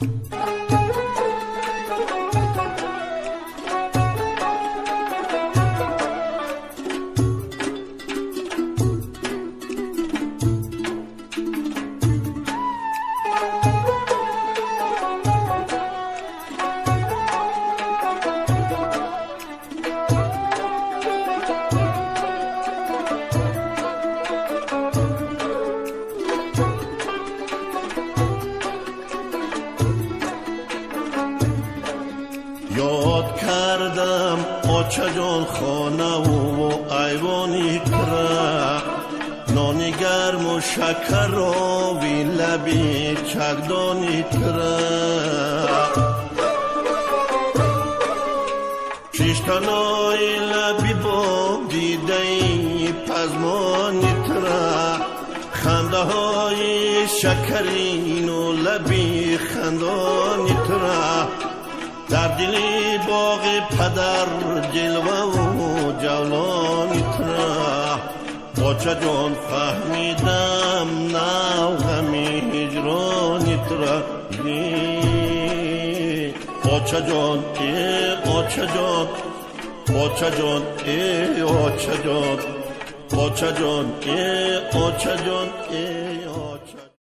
یاد کردم آچه جان خانه و ایوانی تره، نان گرم و شکر و لبی چکدانی تره، شیشتنای لبی با دیده پزمانی تره، خنده های شکرین و لبی خندانی تره، در دلی باغ پدر جلوه و جولانی تره، باچه جان فهمیدم نو غمی هجرانی تره، باچه جان ای باچه جان، باچه جان ای باچه جان، باچه جان ای باچه جان ای